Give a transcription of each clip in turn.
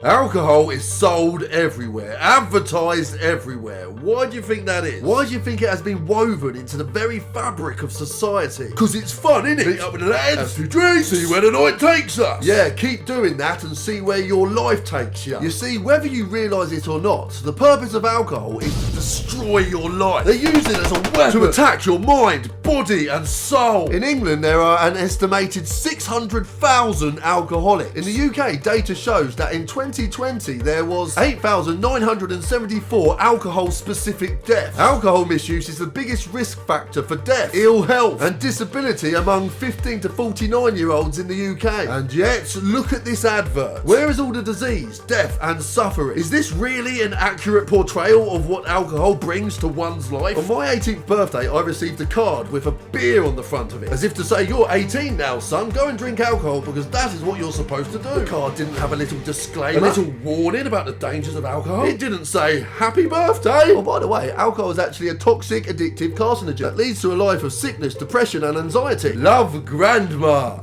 Alcohol is sold everywhere, advertised everywhere. Why do you think that is? Why do you think it has been woven into the very fabric of society? Because it's fun, innit? Meet up with the lads, have two drinks, see where the night takes us. Yeah, keep doing that and see where your life takes you. You see, whether you realise it or not, the purpose of alcohol is to destroy your life. They use it as a weapon to attack your mind, body and soul. In England, there are an estimated 600,000 alcoholics. In the UK, data shows that in 2020, there was 8,974 alcohol-specific deaths. Alcohol misuse is the biggest risk factor for death, ill health and disability among 15 to 49-year-olds in the UK. And yet, look at this advert. Where is all the disease, death and suffering? Is this really an accurate portrayal of what alcohol brings to one's life? On my 18th birthday, I received a card with a beer on the front of it, as if to say, you're 18 now, son, go and drink alcohol because that is what you're supposed to do. The card didn't have a little disclaimer, a little warning about the dangers of alcohol. It didn't say, happy birthday! Oh, by the way, alcohol is actually a toxic, addictive carcinogen that leads to a life of sickness, depression and anxiety. Love, Grandma!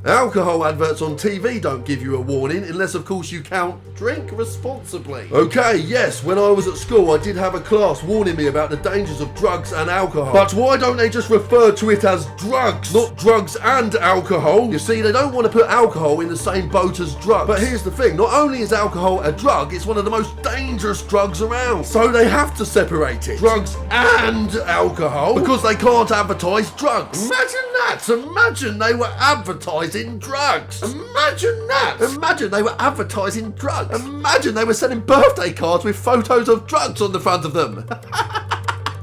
Alcohol adverts on TV don't give you a warning, unless of course you count drink responsibly. Okay, yes, when I was at school I did have a class warning me about the dangers of drugs and alcohol. But why don't they just refer to it as drugs, not drugs and alcohol? You see, they don't want to put alcohol in the same boat as drugs. But here's the thing, not only is alcohol a drug, it's one of the most dangerous drugs around. So they have to separate it. Drugs and alcohol, because they can't advertise drugs. Imagine that! Imagine they were advertising drugs. Imagine that! Imagine they were advertising drugs. Imagine they were selling birthday cards with photos of drugs on the front of them.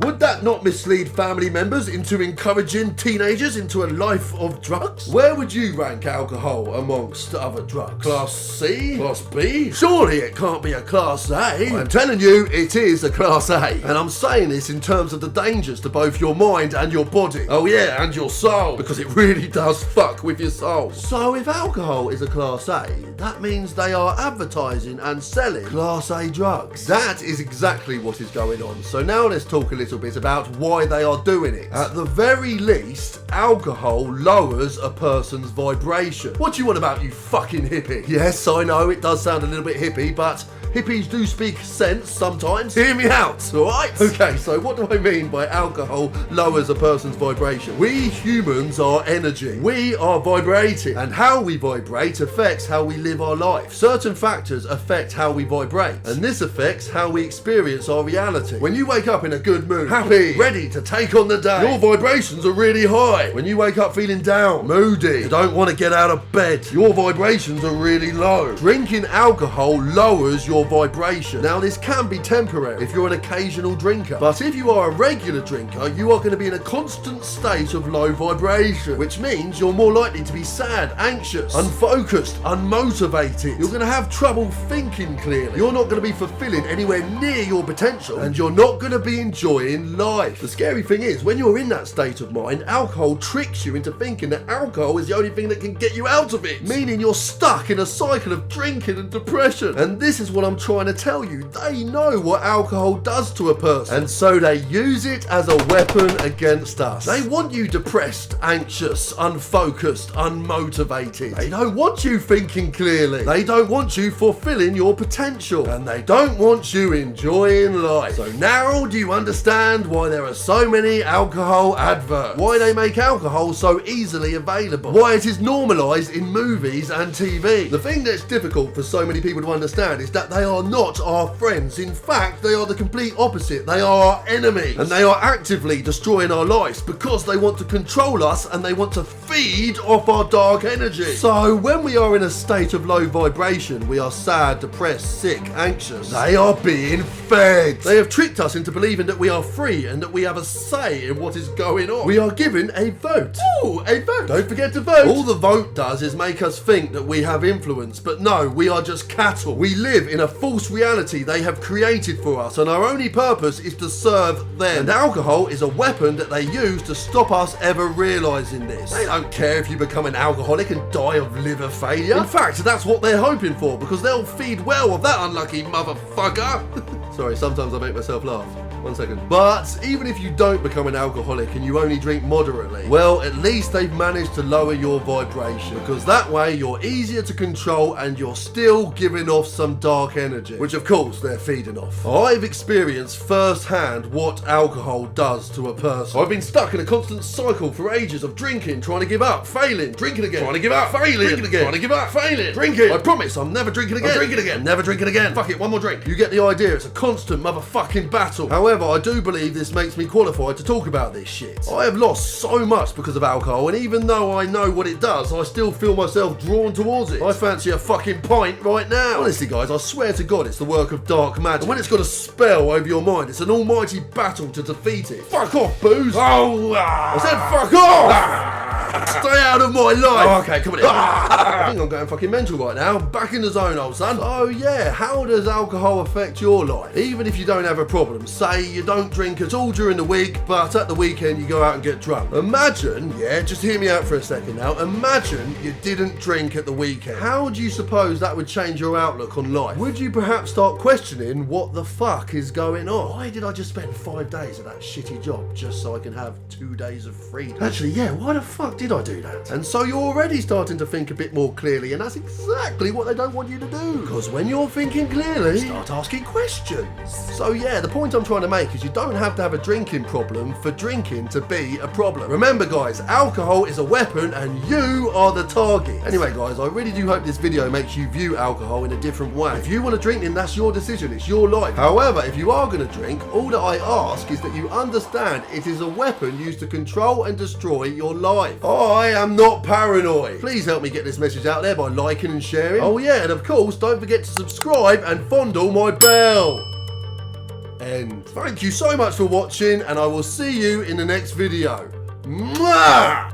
Would that not mislead family members into encouraging teenagers into a life of drugs? Where would you rank alcohol amongst other drugs? Class C? Class B? Surely it can't be a Class A. I'm telling you, it is a Class A. And I'm saying this in terms of the dangers to both your mind and your body. Oh yeah, and your soul. Because it really does fuck with your soul. So if alcohol is a Class A, that means they are advertising and selling Class A drugs. That is exactly what is going on. So now let's talk a little bit about why they are doing it. At the very least, alcohol lowers a person's vibration. What do you want about, you fucking hippie? Yes, I know it does sound a little bit hippie, but hippies do speak sense sometimes. Hear me out, alright? Okay, so what do I mean by alcohol lowers a person's vibration? We humans are energy. We are vibrating. And how we vibrate affects how we live our life. Certain factors affect how we vibrate. And this affects how we experience our reality. When you wake up in a good mood, happy, ready to take on the day, your vibrations are really high. When you wake up feeling down, moody, you don't want to get out of bed, your vibrations are really low. Drinking alcohol lowers your vibration. Now this can be temporary if you're an occasional drinker, but if you are a regular drinker, you are going to be in a constant state of low vibration, which means you're more likely to be sad, anxious, unfocused, unmotivated. You're going to have trouble thinking clearly. You're not going to be fulfilling anywhere near your potential, and you're not going to be enjoying life. The scary thing is, when you're in that state of mind, alcohol tricks you into thinking that alcohol is the only thing that can get you out of it, meaning you're stuck in a cycle of drinking and depression. And this is what I'm trying to tell you. They know what alcohol does to a person, and so they use it as a weapon against us. They want you depressed, anxious, unfocused, unmotivated. They don't want you thinking clearly. They don't want you fulfilling your potential, and they don't want you enjoying life. So now do you understand why there are so many alcohol adverts? Why they make alcohol so easily available? Why it is normalized in movies and TV? The thing that's difficult for so many people to understand is that they are not our friends. In fact, they are the complete opposite. They are our enemies, and they are actively destroying our lives because they want to control us and they want to feed off our dark energy. So when we are in a state of low vibration, we are sad, depressed, sick, anxious. They are being fed. They have tricked us into believing that we are free and that we have a say in what is going on. We are given a vote. Ooh, a vote. Don't forget to vote. All the vote does is make us think that we have influence, but no, we are just cattle. We live in a false reality they have created for us, and our only purpose is to serve them. And alcohol is a weapon that they use to stop us ever realizing this. They don't care if you become an alcoholic and die of liver failure. In fact, that's what they're hoping for, because they'll feed well of that unlucky motherfucker. Sorry, sometimes I make myself laugh. 1 second. But even if you don't become an alcoholic and you only drink moderately, well, at least they've managed to lower your vibration, because that way you're easier to control and you're still giving off some dark energy, which of course they're feeding off. I've experienced firsthand what alcohol does to a person. I've been stuck in a constant cycle for ages of drinking, trying to give up, failing, drinking again, trying to give up, failing, drinking again, trying to give up, failing, drinking. I promise I'm never drinking again. I'm drinking again. I'm never drinking again. Fuck it, one more drink. You get the idea. It's a constant motherfucking battle. However, I do believe this makes me qualified to talk about this shit. I have lost so much because of alcohol, and even though I know what it does, I still feel myself drawn towards it. I fancy a fucking pint right now. Honestly, guys, I swear to God, it's the work of dark magic. And when it's got a spell over your mind, it's an almighty battle to defeat it. Fuck off, booze. I said fuck off. Stay out of my life. Oh, okay, come on in. I think I'm going fucking mental right now. Back in the zone, old son. Oh yeah, how does alcohol affect your life? Even if you don't have a problem, say you don't drink at all during the week, but at the weekend you go out and get drunk. Imagine, yeah, just hear me out for a second now. Imagine you didn't drink at the weekend. How do you suppose that would change your outlook on life? Would you perhaps start questioning what the fuck is going on? Why did I just spend 5 days at that shitty job just so I can have 2 days of freedom? Actually, yeah, why the fuck did I do that? And so you're already starting to think a bit more clearly, and that's exactly what they don't want you to do. Because when you're thinking clearly, start asking questions. So yeah, the point I'm trying to make is you don't have to have a drinking problem for drinking to be a problem. Remember guys, alcohol is a weapon and you are the target. Anyway guys, I really do hope this video makes you view alcohol in a different way. If you want to drink, then that's your decision, it's your life. However, if you are going to drink, all that I ask is that you understand it is a weapon used to control and destroy your life. I am not paranoid. Please help me get this message out there by liking and sharing. Oh yeah, and of course, don't forget to subscribe and fondle my bell. And thank you so much for watching, and I will see you in the next video. Mwah!